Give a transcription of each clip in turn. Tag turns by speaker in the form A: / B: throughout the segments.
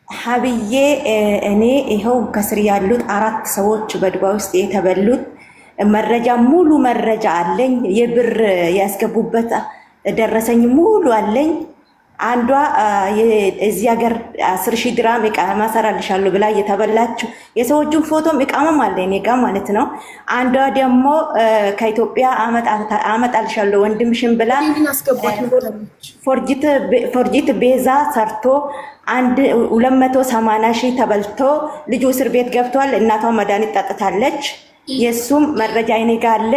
A: ሀብዬ እኔ ይኸው ከስር ያሉት 4 ሰዎች በዱባይ ውስጥ የተበሉት መረጃ ሙሉ መረጃ አለኝ። የብር ያስገቡበት ደረሰኝ ሙሉ አለኝ። አንዷ እዚህ ሀገር 10,000 ድራም ኢቃማ ሰራልሻለሁ ብላ የተበላችሁ የሰዎቹን ፎቶም ኢቃማም አለ እኔ ጋር ማለት ነው። አንዷ ደግሞ ከኢትዮጵያ አመጣልሻለሁ ወንድምሽን ብላ ፎርጂት ቤዛ ሰርቶ 280,000 ተበልቶ ልጁ እስር ቤት ገብቷል። እናቷ መድኃኒት ጠጥታለች። የሱም መረጃ እኔ ጋር አለ።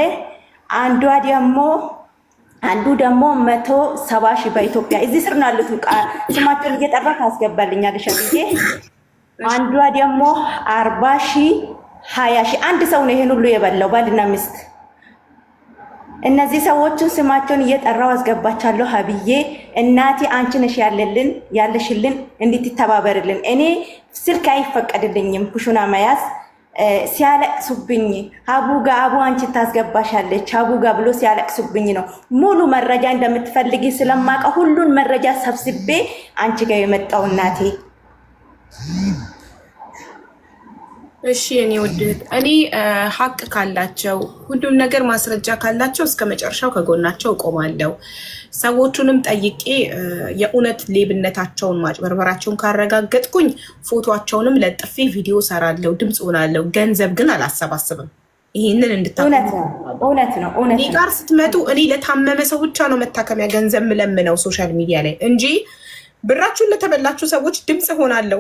A: አንዱ ደግሞ 170,000 በኢትዮጵያ እዚህ ስር ነው ያሉት። ስማቸውን እየጠራ ታስገባልኛለሽ ጊዜ። አንዷ ደግሞ 40,000 20,000 አንድ ሰው ነው ይሄን ሁሉ የበላው ባልና ሚስት። እነዚህ ሰዎችን ስማቸውን እየጠራው አስገባቻለሁ። ሀብዬ እናቴ አንቺ ነሽ ያለሽልን እንድትተባበርልን። እኔ ስልክ አይፈቀድልኝም ኩሽና መያዝ ሲያለቅሱብኝ አቡጋ አቡ አንቺ ታስገባሻለች አቡጋ ብሎ ሲያለቅሱብኝ ነው ሙሉ መረጃ እንደምትፈልጊ ስለማቀ ሁሉን መረጃ ሰብስቤ አንቺ ጋር የመጣው እናቴ።
B: እሺ እኔ ወድት እኔ ሀቅ ካላቸው ሁሉም ነገር ማስረጃ ካላቸው እስከ መጨረሻው ከጎናቸው እቆማለሁ። ሰዎቹንም ጠይቄ የእውነት ሌብነታቸውን ማጭበርበራቸውን ካረጋገጥኩኝ ፎቶአቸውንም ለጥፌ ቪዲዮ ሰራለሁ፣ ድምጽ ሆናለሁ። ገንዘብ ግን አላሰባስብም። ይሄንን እንድታውቁ።
A: እውነት ነው።
B: እኔ ጋር ስትመጡ እኔ ለታመመ ሰው ብቻ ነው መታከሚያ ገንዘብ ምለምነው ሶሻል ሚዲያ ላይ እንጂ ብራችሁን ለተበላችሁ ሰዎች ድምጽ ሆናለሁ።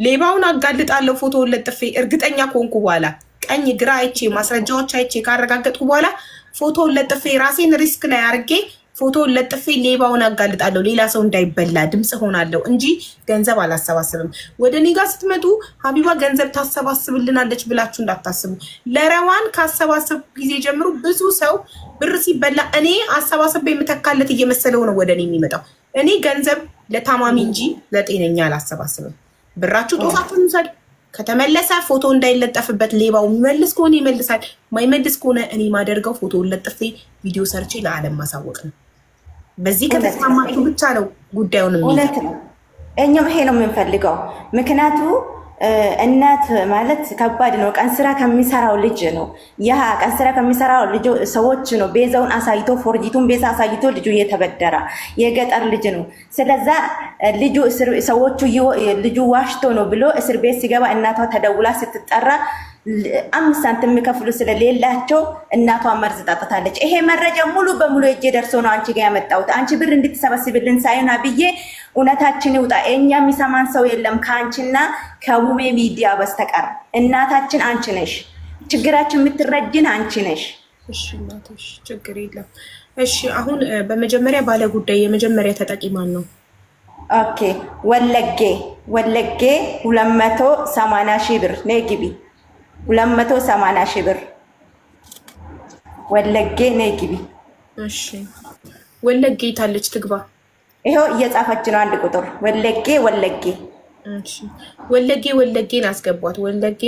B: ሌባውን አጋልጣለሁ ፎቶውን ለጥፌ እርግጠኛ ከሆንኩ በኋላ ቀኝ ግራ አይቼ ማስረጃዎች አይቼ ካረጋገጥኩ በኋላ ፎቶውን ለጥፌ ራሴን ሪስክ ላይ አርጌ ፎቶውን ለጥፌ ሌባውን አጋልጣለሁ። ሌላ ሰው እንዳይበላ ድምጽ ሆናለሁ እንጂ ገንዘብ አላሰባስብም። ወደ እኔ ጋር ስትመጡ ሀቢባ ገንዘብ ታሰባስብልናለች ብላችሁ እንዳታስቡ። ለረዋን ካሰባሰብ ጊዜ ጀምሮ ብዙ ሰው ብር ሲበላ እኔ አሰባሰብ የምተካለት እየመሰለው ነው ወደ እኔ የሚመጣው። እኔ ገንዘብ ለታማሚ እንጂ ለጤነኛ አላሰባስብም። ብራችሁ ጦሳችሁን ውሰድ። ከተመለሰ ፎቶ እንዳይለጠፍበት ሌባው የሚመልስ ከሆነ ይመልሳል፣ ማይመልስ ከሆነ እኔ ማደርገው ፎቶውን ለጥፌ ቪዲዮ ሰርቼ ለዓለም ማሳወቅ ነው። በዚህ ከተስማማችሁ ብቻ ነው ጉዳዩን
A: እውነት ነው። እኛም ይሄ ነው የምንፈልገው። ምክንያቱ እናት ማለት ከባድ ነው። ቀን ስራ ከሚሰራው ልጅ ነው። ያ ቀን ስራ ከሚሰራው ልጅ ሰዎች ነው ቤዛውን አሳይቶ ፎርጂቱን ቤዛ አሳይቶ ልጁ እየተበደረ የገጠር ልጅ ነው። ስለዛ ልጁ ዋሽቶ ነው ብሎ እስር ቤት ሲገባ እናቷ ተደውላ ስትጠራ 5 ሳንቲም የሚከፍሉ ስለሌላቸው እናቷ መርዝ ጠጥታለች። ይሄ መረጃ ሙሉ በሙሉ እጄ ደርሶ ነው አንቺ ጋር ያመጣሁት። አንቺ ብር እንድትሰበስብልን ሳይሆን ብዬ እውነታችን ይውጣ። እኛ የሚሰማን ሰው የለም ከአንቺና ከውሜ ሚዲያ በስተቀር። እናታችን አንቺ ነሽ፣ ችግራችን የምትረጅን አንቺ ነሽ።
B: እሺ እናትሽ ችግር የለም። እሺ አሁን በመጀመሪያ ባለ ጉዳይ የመጀመሪያ ተጠቂ ማን ነው?
A: ኦኬ ወለጌ 280,000 ብር ነይ ግቢ 280,000 ብር ወለጌ ነይ ግቢ።
B: እሺ ወለጌ ታለች ትግባ።
A: ይሄው እየጻፈች ነው አንድ ቁጥር ወለጌ።
B: እሺ ወለጌን አስገቧት። ወለጌ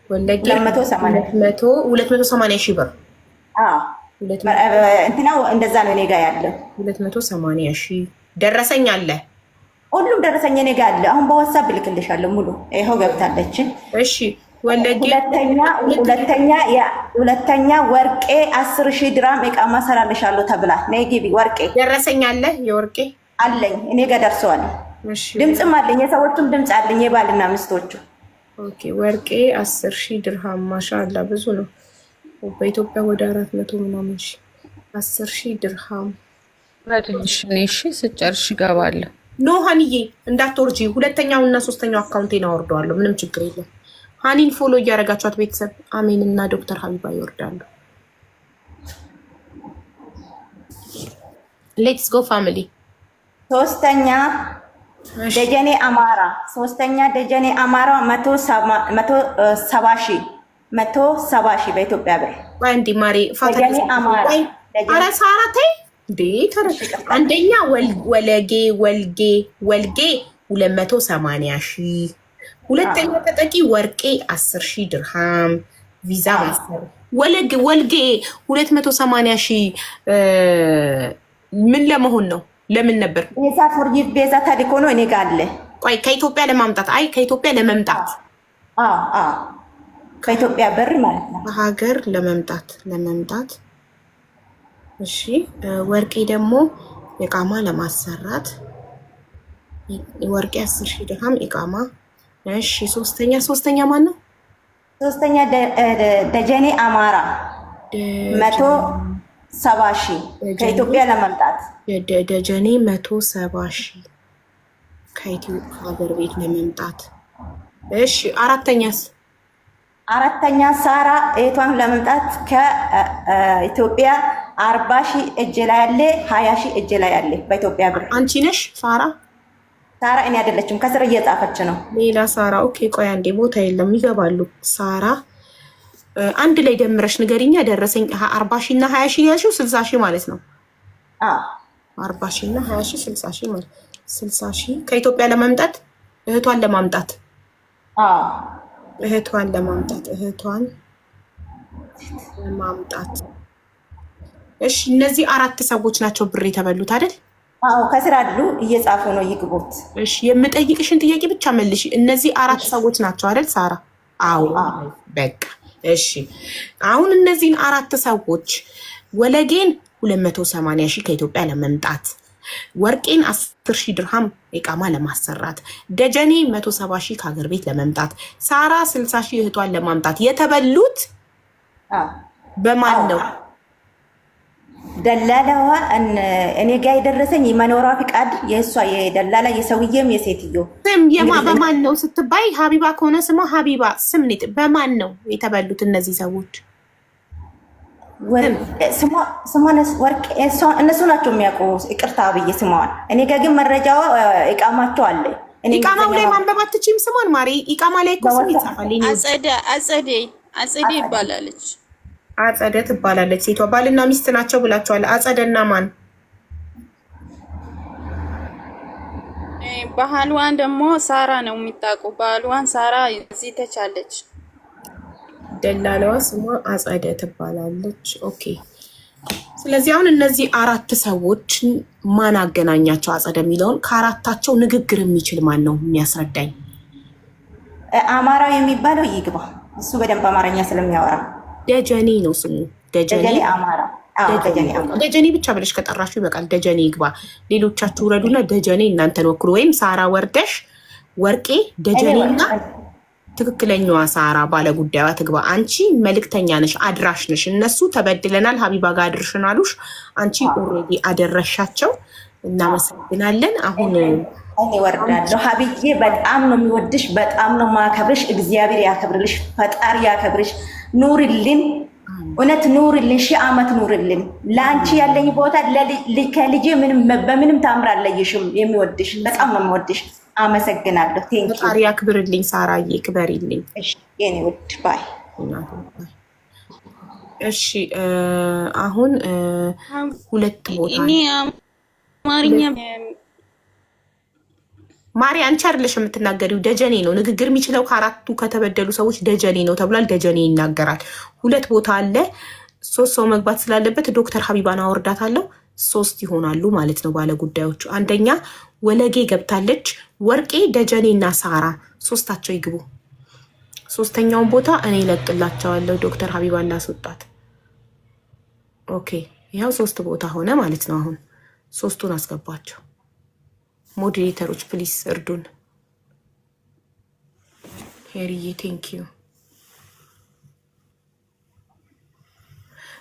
B: 280,000 ብር።
A: አዎ እንትናው እንደዛ ነው። እኔ ጋር ያለው
B: 280,000 ደረሰኝ አለ።
A: ሁሉም ደረሰኝ እኔ ጋር አለ። አሁን በዋትስአፕ ልክልሻለሁ ሙሉ። ይሄው ገብታለች።
B: እሺ ወለጌ
A: ሁለተኛ ወርቄ 10,000 ድራም ኢቃማ ሰራልሻለሁ ተብላ ነይ ግቢ። ወርቄ ደረሰኝ አለ። የወርቄ አለኝ እኔ ጋር ደርሰዋል።
B: እሺ
A: ድምጽም አለኝ፣ የሰዎቹም ድምጽ አለኝ፣ የባልና ሚስቶቹ።
B: ኦኬ ወርቄ 10,000 ድርሃም ማሻአላ ብዙ ነው። በኢትዮጵያ ወደ 400 ምናምን ሺህ 10,000 ድርሃም
C: ረድልሽ ነሽ። ስጨርሽ እገባለሁ።
B: ኖ ሀኒዬ እንዳትወርጂ። ሁለተኛው እና ሶስተኛው አካውንቴን አወርደዋለሁ። ምንም ችግር የለም። ሀኒን ፎሎ እያደረጋችኋት ቤተሰብ አሜን እና ዶክተር ሀቢባ ይወርዳሉ። ሌትስ ጎ ፋሚሊ።
A: ሶስተኛ ደጀኔ አማራ 170,000 በኢትዮጵያ ብር።
B: አንዲ ማሪ
A: ደጀኔ አማራ
B: አረ ሳራቴ እንዴ አንደኛ ወለጌ 280,000። ሁለተኛ ተጠቂ ወርቄ 10,000 ድርሃም ቪዛ ማሰር። ወልጌ 280,000 ምን ለመሆን ነው? ለምን ነበር
A: ቤዛ ፎርጊቭ ቤዛ ተልኮ ነው እኔ ጋር አለ።
B: ቆይ ከኢትዮጵያ ለማምጣት ከኢትዮጵያ ለመምጣት
A: ከኢትዮጵያ ብር ማለት ነው
B: ሀገር ለመምጣት እሺ። ወርቄ ደግሞ ኢቃማ ለማሰራት ወርቄ 10,000 ድርሃም ኢቃማ። እሺ ሶስተኛ ማን ነው?
A: ሶስተኛ ደጀኔ አማራ 170,000 ከኢትዮጵያ ለመምጣት
B: ደጀኔ 170,000 ከኢትዮጵያ ሀገር ቤት ለመምጣት። እሺ
A: አራተኛ ሳራ እህቷን ለመምጣት ከኢትዮጵያ 40,000 እጅ ላይ ያለ 20,000 እጅ ላይ ያለ በኢትዮጵያ ብር።
B: አንቺ ነሽ ሳራ?
A: ሳራ እኔ አይደለችም፣ ከስር እየጻፈች ነው
B: ሌላ ሳራ። ኦኬ ቆይ አንዴ ቦታ የለም ይገባሉ። ሳራ አንድ ላይ ደምረሽ ንገሪኛ። ደረሰኝ 40,000 እና 20,000 ያልሽው 60,000 ማለት ነው። 40,000 እና 20,000 60,000 ማለት 60,000 ከኢትዮጵያ ለማምጣት እህቷን ለማምጣት እሺ እነዚህ 4 ሰዎች ናቸው ብር የተበሉት አይደል?
A: አዎ ከስር አሉ እየጻፉ ነው ይግቡት።
B: እሺ የምጠይቅሽን ጥያቄ ብቻ መልሽ። እነዚህ 4 ሰዎች ናቸው አይደል ሳራ? አዎ በቃ እሺ። አሁን እነዚህን 4 ሰዎች ወለጌን 280,000 ከኢትዮጵያ ለመምጣት፣ ወርቄን 10,000 ድርሃም ኢቃማ ለማሰራት፣ ደጀኔ 170,000 ከሀገር ቤት ለመምጣት፣ ሳራ 60,000 እህቷን ለማምጣት የተበሉት በማን ነው?
A: ደላላዋ እኔ ጋር የደረሰኝ የመኖሪያ ፍቃድ የእሷ የደላላ የሰውዬም የሴትዮ
B: ስም በማን ነው ስትባይ፣ ሀቢባ ከሆነ ስሟ ሀቢባ ስም ኔት በማን ነው የተበሉት እነዚህ ሰዎች?
A: ስሟን ወርቅ እነሱ ናቸው የሚያውቁ። ይቅርታ ብዬ ስሟን እኔ ጋር ግን መረጃዋ ኢቃማቸው አለ።
B: ኢቃማው ላይ ማንበብ አትችይም ስሟን ማሪ። ኢቃማ ላይ እኮ ስም ይጻፋል።
C: አጸደ ይባላለች።
B: አጸደ ትባላለች ሴቷ። ባልና ሚስት ናቸው ብላችኋል። አጸደና ማን?
C: ባህልዋን ደግሞ ሳራ ነው የሚታቁ። ባህልዋን ሳራ እዚህ ተቻለች።
B: ደላላዋ ስሟ አጸደ ትባላለች። ኦኬ ስለዚህ አሁን እነዚህ 4 ሰዎች ማን አገናኛቸው? አጸደ የሚለውን ከአራታቸው ንግግር የሚችል ማን ነው የሚያስረዳኝ?
A: አማራው የሚባለው ይግባ። እሱ በደንብ አማርኛ ስለሚያወራ
B: ደጀኔ ነው ስሙ። ደጀኔ
A: አማራ።
B: ደጀኔ ብቻ ብለሽ ከጠራችሁ ይበቃል። ደጀኔ ይግባ። ሌሎቻችሁ ውረዱና ደጀኔ እናንተን ወክሉ። ወይም ሳራ ወርደሽ ወርቄ ደጀኔና ትክክለኛዋ ሳራ ባለጉዳዩዋ ትግባ። አንቺ መልእክተኛ ነሽ፣ አድራሽ ነሽ። እነሱ ተበድለናል ሀቢባ ጋር አድርሽን አሉሽ። አንቺ ኦልሬዲ አደረሻቸው። እናመሰግናለን። አሁን
A: እኔ ወርዳለሁ። ሀቢዬ በጣም ነው የሚወድሽ፣ በጣም ነው ማከብርሽ። እግዚአብሔር ያከብርልሽ፣ ፈጣሪ ያከብርሽ። ኑርልን፣ እውነት ኑርልን፣ 1000 ዓመት ኑርልን። ለአንቺ ያለኝ ቦታ ከልጄ በምንም ታምር አለይሽም። የሚወድሽ በጣም ነው የሚወድሽ። አመሰግናለሁ።
B: ፈጣሪ ያክብርልኝ። ሳራዬ ክበሪልኝ።
A: የኔ ውድ ባይ።
B: እሺ አሁን 2 ቦታ
C: አማርኛ
B: ማሪ አንቺ አይደለሽ የምትናገሪው፣ ደጀኔ ነው ንግግር የሚችለው። ከአራቱ ከተበደሉ ሰዎች ደጀኔ ነው ተብሏል። ደጀኔ ይናገራል። 2 ቦታ አለ። 3 ሰው መግባት ስላለበት ዶክተር ሀቢባን አወርዳታለሁ። 3 ይሆናሉ ማለት ነው ባለ ጉዳዮቹ። አንደኛ ወለጌ ገብታለች። ወርቄ፣ ደጀኔ እና ሳራ 3ታቸው ይግቡ። 3ተኛውን ቦታ እኔ እለቅላቸዋለሁ ዶክተር ሀቢባን ላስወጣት። ኦኬ ይኸው 3 ቦታ ሆነ ማለት ነው። አሁን 3ቱን አስገባቸው። ሞዴሬተሮች ፕሊስ እርዱን። ሄሪዬ ቴንኪዩ።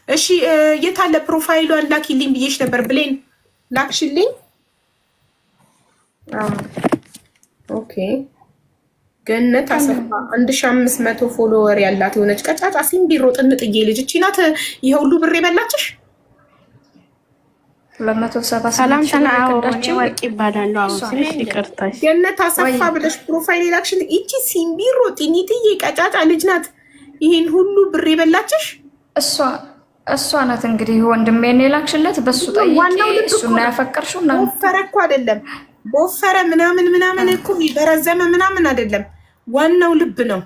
B: እሺ የታለ ፕሮፋይሏን ላኪልኝ ብዬሽ ነበር። ብሌን ላክሽልኝ? ኦኬ ገነት አሰፋ 1500 ፎሎወር ያላት የሆነች ቀጫጫ ሲምቢሮ ጥንጥዬ ልጅ እቺ ናት። ይሄ ሁሉ ብር የበላችሽ
D: 270 ሰላም ወርቅ ይባላል። አሁን ስልሽ ይቅርታሽ
B: ገነት አሰፋ ብለሽ ፕሮፋይል ላክሽልኝ። እቺ ሲምቢሮ ጥንጥዬ ቀጫጫ ልጅ ናት ይሄን ሁሉ ብር የበላችሽ።
D: እሷ ናት እንግዲህ ወንድሜን የላክሽለት በሱ ጠይቄ እሱ ነው ያፈቀርሽው። እና
B: ወፈረ እኮ አይደለም በወፈረ ምናምን እኮ በረዘመ ምናምን አይደለም። ዋናው ልብ ነው።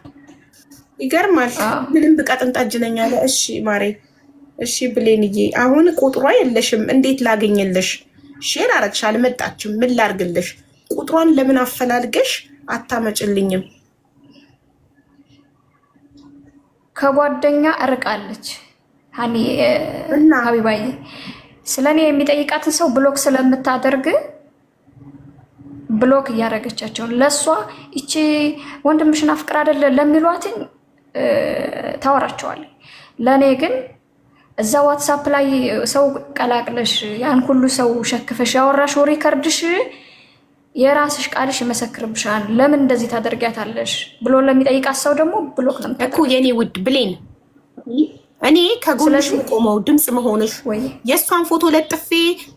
B: ይገርማል። ምንም ብቀጥን ጠጅነኝ አለ። እሺ ማሬ፣ እሺ ብሌንዬ፣ አሁን ቁጥሯ የለሽም። እንዴት ላገኝልሽ? ሼር አረግሽ አልመጣችም። ምን ላርግልሽ? ቁጥሯን ለምን አፈላልገሽ አታመጭልኝም?
D: ከጓደኛ እርቃለች ሃኒ
B: እና
D: ሀቢባዬ ስለኔ የሚጠይቃትን ሰው ብሎክ ስለምታደርግ ብሎክ እያደረገቻቸው ለሷ እቺ ወንድምሽን አፍቅር አይደለ ለሚሏትን ታወራቸዋለች። ለኔ ግን እዛ ዋትስአፕ ላይ ሰው ቀላቅለሽ ያን ሁሉ ሰው ሸክፈሽ ያወራሽ ሪከርድሽ የራስሽ ቃልሽ ይመሰክርብሻል። ለምን እንደዚህ ታደርጊያታለሽ ብሎ ለሚጠይቃት ሰው ደግሞ ብሎክ ነው
B: እኮ የኔ ውድ ብሌን። እኔ ከጎንሽ ቆመው ድምጽ መሆንሽ የእሷን ፎቶ ለጥፌ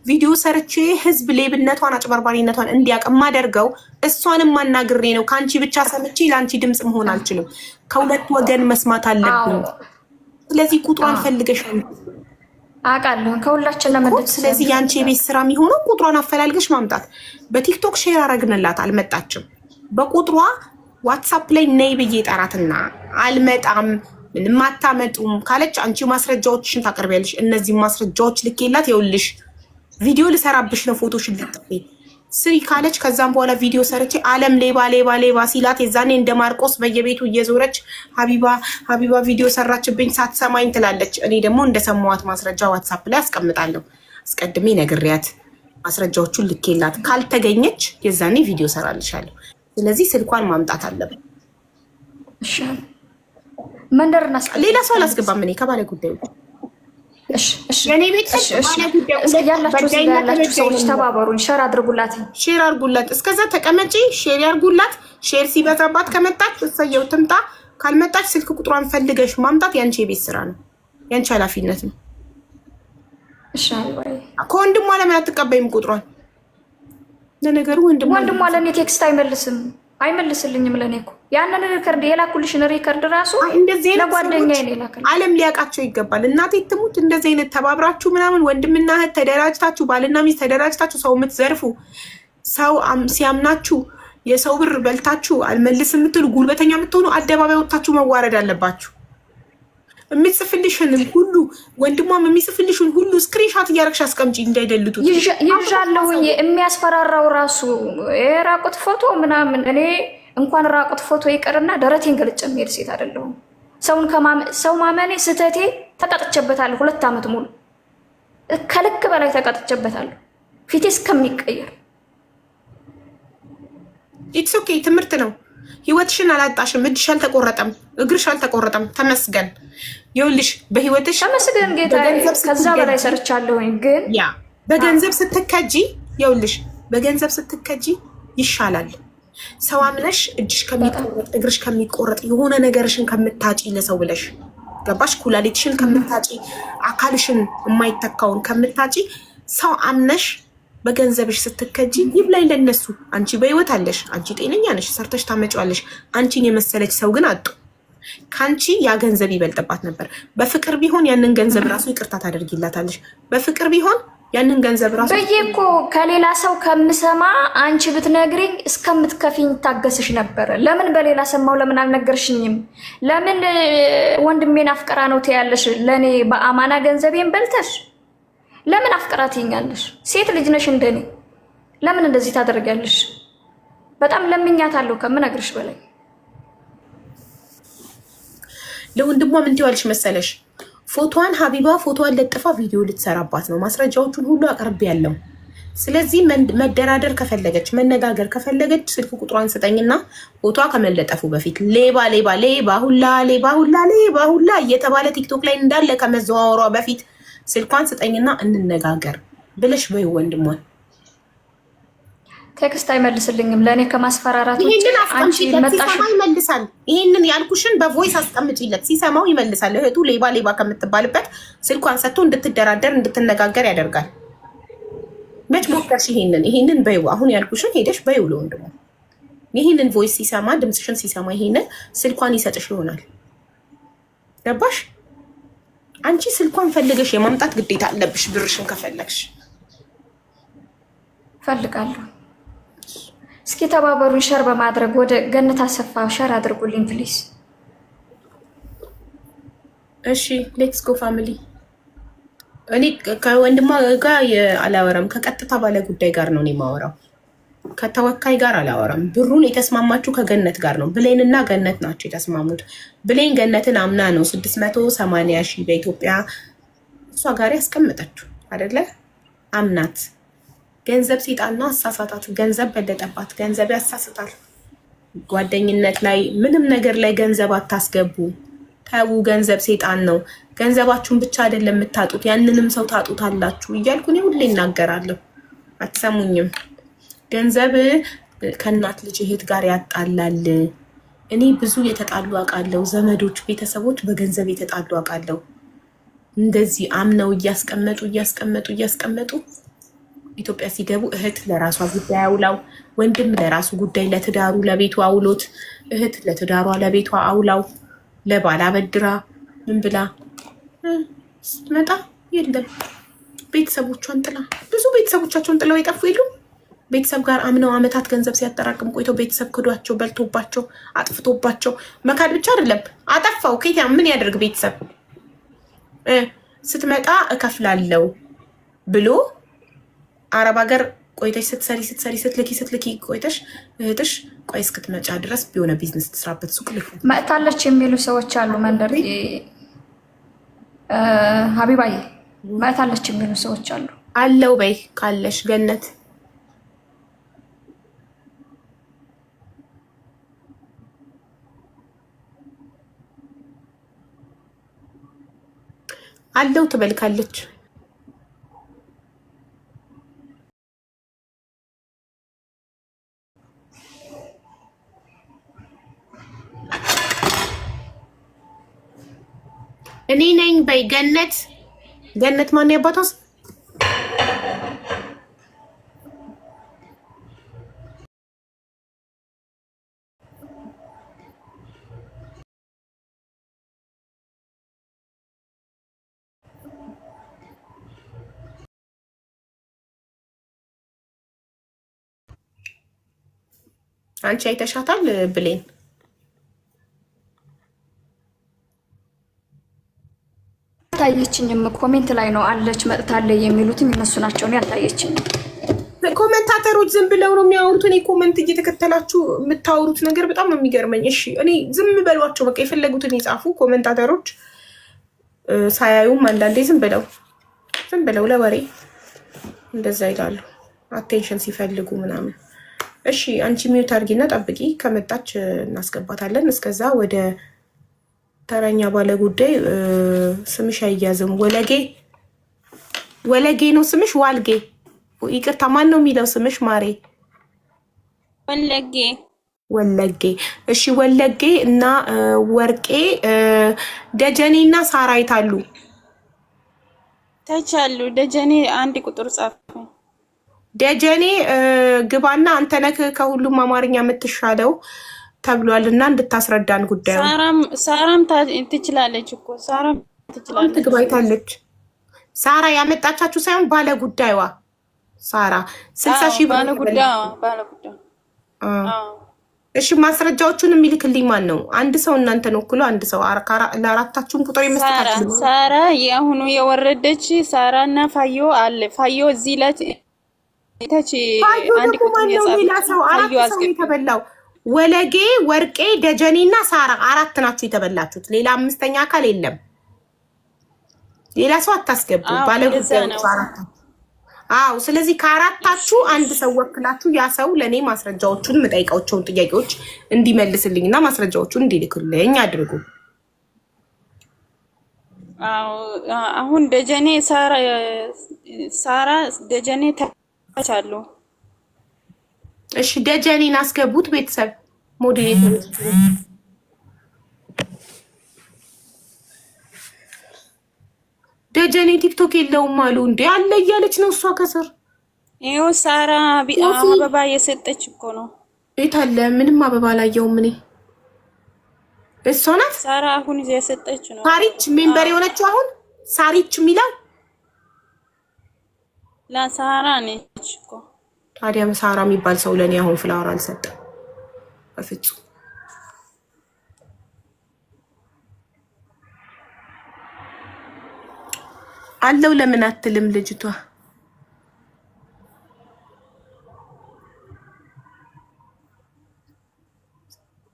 B: ቪዲዮ ሰርቼ ህዝብ ሌብነቷን አጭበርባሪነቷን እንዲያውቅ ማደርገው እሷንም ማናግሬ ነው። ከአንቺ ብቻ ሰምቼ ለአንቺ ድምጽ መሆን አልችልም። ከሁለት ወገን መስማት አለብኝ። ስለዚህ ቁጥሯን ፈልገሽ
D: አውቃለሁ ከሁላችን ለመደብ።
B: ስለዚህ ያንቺ የቤት ስራ የሚሆነው ቁጥሯን አፈላልገሽ ማምጣት። በቲክቶክ ሼር አረግንላት አልመጣችም። በቁጥሯ ዋትስአፕ ላይ ነይ ብዬ ጠራትና አልመጣም ምንም አታመጡም ካለች አንቺ ማስረጃዎችሽን ታቀርቢያለሽ። እነዚህ ማስረጃዎች ልኬላት ይኸውልሽ ቪዲዮ ልሰራብሽ ነው ፎቶሽን ልጥፌ ስሪ ካለች ከዛም በኋላ ቪዲዮ ሰርቼ ዓለም ሌባ ሌባ ሌባ ሲላት የዛኔ እንደ ማርቆስ በየቤቱ እየዞረች ሀቢባ ቪዲዮ ሰራችብኝ ሳትሰማኝ ትላለች። እኔ ደግሞ እንደሰማዋት ማስረጃ ዋትስአፕ ላይ አስቀምጣለሁ። አስቀድሜ ነግሬያት ማስረጃዎቹን ልኬላት ካልተገኘች የዛኔ ቪዲዮ ሰራልሻለሁ። ስለዚህ ስልኳን ማምጣት አለብን።
D: እሺ መንደርና
B: ሌላ ሰው አላስገባም። እኔ ከባለ ጉዳዩ
D: እሺ የኔ ቤት ያላችሁ ሰዎች ተባበሩኝ፣ ሼር አድርጉላት፣
B: ሼር አድርጉላት። እስከዛ ተቀመጪ፣ ሼር ያድርጉላት። ሼር ሲበዛባት ከመጣች እሰየው ትምጣ፣ ካልመጣች ስልክ ቁጥሯን ፈልገሽ ማምጣት ያንቺ የቤት ስራ ነው፣ ያንቺ ኃላፊነት ነው።
D: እሺ አይ
B: ከወንድሟ ለምን አትቀበይም ቁጥሯን? ለነገሩ
D: ወንድሟ ለኔ ቴክስት አይመልስልኝም። ለኔ እኮ ያንን ሪከርድ የላኩልሽን ሪከርድ ራሱ ለጓደኛዬ ነው የላከልኝ።
B: ዓለም ሊያውቃቸው ይገባል። እናቴ ትሙት እንደዚህ አይነት ተባብራችሁ ምናምን ወንድምና እህት ተደራጅታችሁ ባልና ሚስት ተደራጅታችሁ ሰው የምትዘርፉ ሰው ሲያምናችሁ የሰው ብር በልታችሁ አልመልስ የምትሉ ጉልበተኛ የምትሆኑ አደባባይ ወጥታችሁ መዋረድ አለባችሁ። የሚጽፍልሽንም ሁሉ ወንድሟም የሚጽፍልሽን ሁሉ ስክሪንሾት እያደረግሽ አስቀምጪ እንዳይደልቱ።
D: ይዣለሁኝ የሚያስፈራራው ራሱ የራቁት ፎቶ ምናምን። እኔ እንኳን ራቁት ፎቶ ይቀርና ደረቴን ገልጬ የምሄድ ሴት አይደለሁም። ሰው ማመኔ ስህተቴ ተቀጥቼበታለሁ። 2 ዓመት ሙሉ ከልክ በላይ ተቀጥቼበታለሁ ፊቴ እስከሚቀየር።
B: ኢትስ ኦኬ ትምህርት ነው። ህይወትሽን አላጣሽም። እጅሽ አልተቆረጠም፣ እግርሽ አልተቆረጠም። ተመስገን። ይኸውልሽ በህይወትሽ
D: ተመስገን ጌታዬ። ከዛ በላይ ሰርቻለሁኝ። ግን
B: ያ በገንዘብ ስትከጂ ይኸውልሽ በገንዘብ ስትከጂ ይሻላል። ሰው አምነሽ እጅሽ ከሚቆረጥ እግርሽ ከሚቆረጥ የሆነ ነገርሽን ከምታጪ ለሰው ብለሽ ገባሽ? ኩላሊትሽን ከምታጪ አካልሽን የማይተካውን ከምታጪ ሰው አምነሽ በገንዘብሽ ስትከጂ ይብላኝ ለነሱ። አንቺ በህይወት አለሽ፣ አንቺ ጤነኛ ነሽ፣ ሰርተሽ ታመጪዋለሽ። አንቺን የመሰለች ሰው ግን አጡ። ካንቺ ያ ገንዘብ ይበልጥባት ነበር። በፍቅር ቢሆን ያንን ገንዘብ ራሱ ይቅርታ ታደርጊላታለሽ። በፍቅር ቢሆን ያንን ገንዘብ ራሱ
D: በየኮ ከሌላ ሰው ከምሰማ አንቺ ብትነግሪኝ እስከምትከፊኝ ታገስሽ ነበር። ለምን በሌላ ሰማው? ለምን አልነገርሽኝም? ለምን ወንድሜን አፍቅራ ነው ትያለሽ? ለኔ በአማና ገንዘቤን በልተሽ ለምን አፍቅራት ይኛለሽ? ሴት ልጅ ነሽ እንደኔ። ለምን እንደዚህ ታደርጊያለሽ? በጣም ለምኛታለሁ ከምነግርሽ በላይ።
B: ለወንድሟ ምን ትይዋለሽ መሰለሽ? ፎቶዋን ሀቢባ ፎቶዋን ለጥፋ ቪዲዮ ልትሰራባት ነው። ማስረጃዎቹን ሁሉ አቀርቤያለሁ። ስለዚህ መደራደር ከፈለገች መነጋገር ከፈለገች ስልክ ቁጥሯን ስጠኝና ፎቶዋ ከመለጠፉ በፊት ሌባ ሌባ ሌባ ሁላ ሌባ ሁላ ሌባ ሁላ እየተባለ ቲክቶክ ላይ እንዳለ ከመዘዋወሯ በፊት ስልኳን ስጠኝና እንነጋገር ብለሽ በይ ወንድሟን።
D: ቴክስት አይመልስልኝም። ለእኔ ከማስፈራራት ውጭ አንቺ መጣሽ
B: ይመልሳል። ይሄንን ያልኩሽን በቮይስ አስቀምጪለት፣ ሲሰማው ይመልሳል። እህቱ ሌባ ሌባ ከምትባልበት ስልኳን ሰጥቶ እንድትደራደር እንድትነጋገር ያደርጋል። መች ሞከርሽ? ይሄንን በይው። አሁን ያልኩሽን ሄደሽ በይው ለወንድሟ። ይሄንን ቮይስ ሲሰማ ድምፅሽን ሲሰማ ይሄንን ስልኳን ይሰጥሽ ይሆናል። ገባሽ? አንቺ ስልኳን ፈልገሽ የማምጣት ግዴታ አለብሽ። ብርሽን ከፈለግሽ
D: ፈልጋለሁ። እስኪ ተባበሩን ሸር በማድረግ ወደ ገነት አሰፋ ሸር አድርጉልኝ ፕሊዝ።
B: እሺ ሌትስ ጎ ፋሚሊ። እኔ ከወንድማ ጋር አላወራም። ከቀጥታ ባለ ጉዳይ ጋር ነው እኔ የማወራው። ከተወካይ ጋር አላወራም። ብሩን የተስማማችሁ ከገነት ጋር ነው። ብሌን እና ገነት ናቸው የተስማሙት። ብሌን ገነትን አምና ነው 680 ሺህ በኢትዮጵያ እሷ ጋር ያስቀመጠችው አይደለ? አምናት። ገንዘብ ሴጣንና አሳሳታት። ገንዘብ በለጠባት። ገንዘብ ያሳስታል። ጓደኝነት ላይ ምንም ነገር ላይ ገንዘብ አታስገቡ። ተዉ። ገንዘብ ሴጣን ነው። ገንዘባችሁን ብቻ አይደለም የምታጡት፣ ያንንም ሰው ታጡታላችሁ እያልኩ እኔ ሁሌ እናገራለሁ። አትሰሙኝም? ገንዘብ ከእናት ልጅ እህት ጋር ያጣላል። እኔ ብዙ የተጣሉ አውቃለሁ። ዘመዶች፣ ቤተሰቦች በገንዘብ የተጣሉ አውቃለሁ። እንደዚህ አምነው እያስቀመጡ ኢትዮጵያ ሲገቡ እህት ለራሷ ጉዳይ አውላው፣ ወንድም ለራሱ ጉዳይ ለትዳሩ ለቤቷ አውሎት፣ እህት ለትዳሯ ለቤቷ አውላው፣ ለባል አበድራ ምን ብላ ስትመጣ የለም ቤተሰቦቿን ጥላ። ብዙ ቤተሰቦቻቸውን ጥለው የጠፉ የሉም። ቤተሰብ ጋር አምነው አመታት ገንዘብ ሲያጠራቅም ቆይተው ቤተሰብ ክዷቸው፣ በልቶባቸው፣ አጥፍቶባቸው መካድ ብቻ አይደለም አጠፋው ከዚያ ምን ያደርግ ቤተሰብ ስትመጣ እከፍላለው ብሎ አረብ ሀገር ቆይተሽ ስትልኪ ቆይተሽ እህትሽ ቆይ እስክትመጫ ድረስ ቢሆነ ቢዝነስ ትስራበት ሱቅ
D: መጥታለች የሚሉ ሰዎች አሉ። መንደር ሀቢባዬ መጥታለች የሚሉ ሰዎች አሉ።
B: አለው በይ ካለሽ ገነት አለው ትበልካለች። እኔ ነኝ በይ ገነት። ገነት ማን ያባቷስ? አንቺ አይተሻታል ብሌን?
D: አልታየችኝም። ኮሜንት ላይ ነው አለች መጥታለች የሚሉትም እነሱ ናቸው። እኔ አልታየችኝም።
B: ኮሜንታተሮች ዝም ብለው ነው የሚያወሩት። እኔ ኮሜንት እየተከተላችሁ የምታወሩት ነገር በጣም ነው የሚገርመኝ። እሺ እኔ ዝም በሏቸው በቃ፣ የፈለጉትን የጻፉ ኮሜንታተሮች ሳያዩም አንዳንዴ ዝም ብለው ለወሬ እንደዛ ይላሉ፣ አቴንሽን ሲፈልጉ ምናምን። እሺ አንቺ ሚዩት አድርጊና ጠብቂ፣ ከመጣች እናስገባታለን። እስከዛ ወደ ተረኛ ባለ ጉዳይ ስምሽ አይያዝም። ወለጌ ነው ስምሽ? ዋልጌ ይቅርታ፣ ማን ነው የሚለው ስምሽ ማሬ? ወለጌ። እሺ ወለጌ እና ወርቄ፣ ደጀኔ እና ሳራ ይታሉ
C: ተቻሉ። ደጀኔ አንድ ቁጥር ጻፍ።
B: ደጀኔ ግባና አንተ ነህ ከሁሉም አማርኛ የምትሻለው ተብሏል እና እንድታስረዳን ጉዳዩ።
C: ሳራም ትችላለች እኮ ሳራም ትችላለች።
B: ትግባይታለች። ሳራ ያመጣቻችሁ ሳይሆን ባለ ጉዳይዋ ሳራ 60 ሺህ
C: ባለ ጉዳይዋ።
B: እሺ ማስረጃዎቹን የሚልክልኝ ማን ነው? አንድ ሰው እናንተን ወክሎ አንድ ሰው ለአራታችሁም ቁጥር ይመስላል።
C: ሳራ የአሁኑ የወረደች ሳራና ፋዮ አለ። ፋዮ እዚህ ለት ታች አንድ ቁጥር
B: የጻፈው አራት ሰው የተበላው ወለጌ፣ ወርቄ፣ ደጀኔ እና ሳራ አራት ናችሁ የተበላችሁት። ሌላ አምስተኛ አካል የለም። ሌላ ሰው አታስገቡ። ባለጉዳዮቹ አራታችሁ። አዎ፣ ስለዚህ ከአራታችሁ አንድ ሰው ወክላችሁ ያ ሰው ለኔ ማስረጃዎቹን የምጠይቃቸውን ጥያቄዎች እንዲመልስልኝና ማስረጃዎቹን እንዲልክልኝ አድርጉ።
C: አዎ፣ አሁን ደጀኔ ሳራ ደጀኔ ተቻሉ።
B: እሺ ደጀኔን አስገቡት። ቤተሰብ ሞዴሬተር ደጀኔ ቲክቶክ የለውም አሉ እንዴ? አለ እያለች ነው እሷ ከስር።
C: ይኸው ሳራ አበባ የሰጠች እኮ ነው።
B: የት አለ? ምንም አበባ አላየሁም እኔ። እሷ ናት
C: ሳራ አሁን የሰጠች ነው።
B: ሳሪች ሜምበር የሆነችው አሁን ሳሪች የሚለው
C: ለሳራ ነች እኮ።
B: ታዲያ ሳራ የሚባል ሰው ለኔ አሁን ፍላወር አልሰጠም በፍጹም። አለው ለምን አትልም ልጅቷ?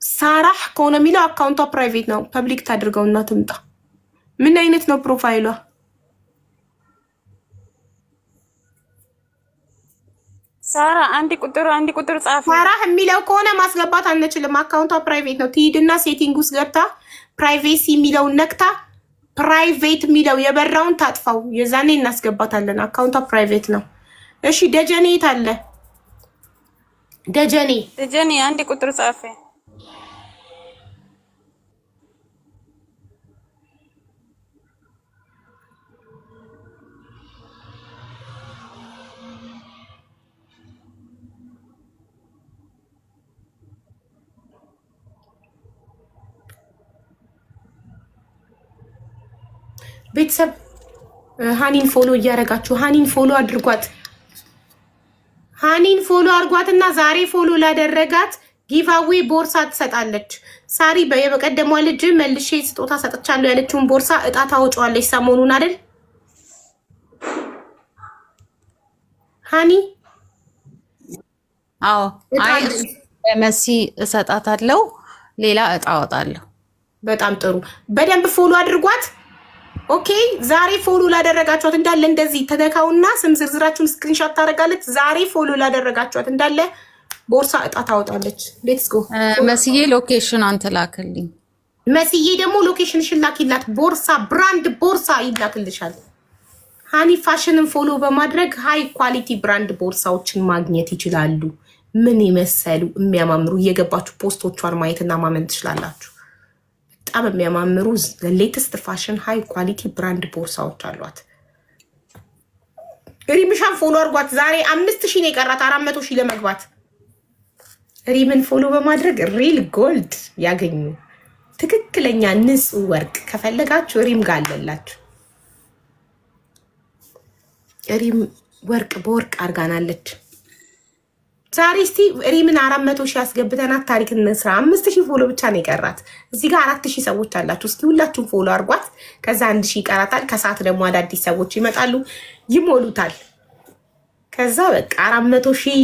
B: ሳራህ ከሆነ የሚለው አካውንቷ ፕራይቬት ነው። ፐብሊክ ታድርገውና ትምጣ። ምን አይነት ነው ፕሮፋይሏ?
C: ሳራ አንድ ቁጥር ጻፍ።
B: ሳራህ የሚለው ከሆነ ማስገባት አንችልም። አካውንቷ ፕራይቬት ነው። ትሂድና ሴቲንግ ውስጥ ገብታ ፕራይቬሲ የሚለውን ነክታ ፕራይቬት የሚለው የበራውን ታጥፋው። የዛኔ እናስገባታለን። አካውንቷ ፕራይቬት ነው። እሺ ደጀኔ የት አለ? ደጀኔ
C: አንድ ቁጥር ጻፈ።
B: ቤተሰብ ሃኒን ፎሎ እያደረጋችሁ ሃኒን ፎሎ አድርጓት። ሃኒን ፎሎ አድርጓትና ዛሬ ፎሎ ላደረጋት ጊቫዌ ቦርሳ ትሰጣለች። ሳሪ በቀደሟ ልጅ መልሼ ስጦታ ሰጥቻለሁ ያለችውን ቦርሳ እጣ ታወጪዋለች ሰሞኑን አይደል ሃኒ?
E: አዎ አይ መሲ እሰጣታለሁ፣ ሌላ እጣ አወጣለሁ።
B: በጣም ጥሩ። በደንብ ፎሎ አድርጓት። ኦኬ ዛሬ ፎሎ ላደረጋችኋት እንዳለ እንደዚህ ተነካውና ስም ዝርዝራችሁን ስክሪንሾት ታደርጋለች። ዛሬ ፎሎ ላደረጋችኋት እንዳለ ቦርሳ እጣ ታወጣለች። ሌትስ ጎ
E: መስዬ ሎኬሽን አንተ ላክልኝ።
B: መስዬ ደግሞ ሎኬሽንሽን ላኪላት። ቦርሳ ብራንድ ቦርሳ ይላክልሻል። ሃኒ ፋሽንን ፎሎ በማድረግ ሃይ ኳሊቲ ብራንድ ቦርሳዎችን ማግኘት ይችላሉ። ምን የመሰሉ የሚያማምሩ እየገባችሁ ፖስቶቿን ማየትና ማመን ትችላላችሁ። በጣም የሚያማምሩ ሌተስት ፋሽን ሃይ ኳሊቲ ብራንድ ቦርሳዎች አሏት። ሪምሻን ፎሎ አድርጓት። ዛሬ 5000 ነው የቀራት 400,000 ለመግባት። ሪምን ፎሎ በማድረግ ሪል ጎልድ ያገኙ። ትክክለኛ ንጹህ ወርቅ ከፈለጋችሁ ሪም ጋር አለላችሁ። ሪም ወርቅ በወርቅ አርጋናለች። ዛሬ እስቲ ሪምን 400,000 ያስገብተናት ታሪክ እንስራ። 5000 ፎሎ ብቻ ነው የቀራት። እዚህ ጋር 4000 ሰዎች አላችሁ። እስቲ ሁላችሁም ፎሎ አድርጓት። ከዛ 1000 ይቀራታል። ከሰዓት ደግሞ አዳዲስ ሰዎች ይመጣሉ፣ ይሞሉታል። ከዛ በቃ 400,000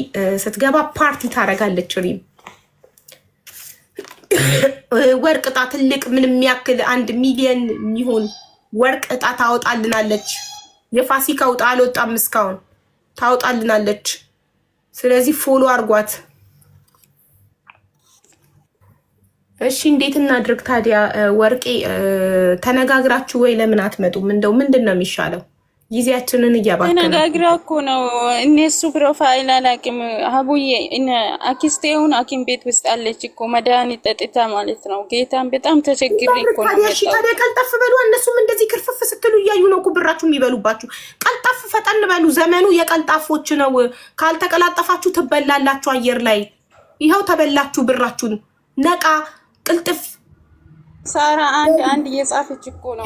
B: ስትገባ ፓርቲ ታረጋለች። ሪም ወርቅ እጣ ትልቅ ምንም ያክል 1 ሚሊዮን የሚሆን ወርቅ እጣ ታወጣልናለች። የፋሲካው እጣ አልወጣም እስካሁን፣ ታወጣልናለች። ስለዚህ ፎሎ አድርጓት። እሺ እንዴት እናድርግ ታዲያ? ወርቄ ተነጋግራችሁ ወይ ለምን አትመጡም? እንደው ምንድን ነው የሚሻለው? ጊዜያችንን እያባከነ
C: ተነጋግራ እኮ ነው። እነሱ ፕሮፋይል አላውቅም። ሀቡዬ አክስቴውን ሐኪም ቤት ውስጥ አለች እኮ መድኃኒት ጠጥታ ማለት ነው። ጌታን በጣም ተቸግሬ እኮ ነው።
B: እሺ ታዲያ ቀልጠፍ በሉ። እነሱም እንደዚህ ክርፍፍ ስትሉ እያዩ ነው እኮ ብራችሁ የሚበሉባችሁ። ቀልጠፍ ፈጠን በሉ። ዘመኑ የቀልጣፎች ነው። ካልተቀላጠፋችሁ ትበላላችሁ አየር ላይ። ይኸው ተበላችሁ ብራችሁን። ነቃ ቅልጥፍ።
C: ሳራ አንድ እየጻፈች እኮ ነው።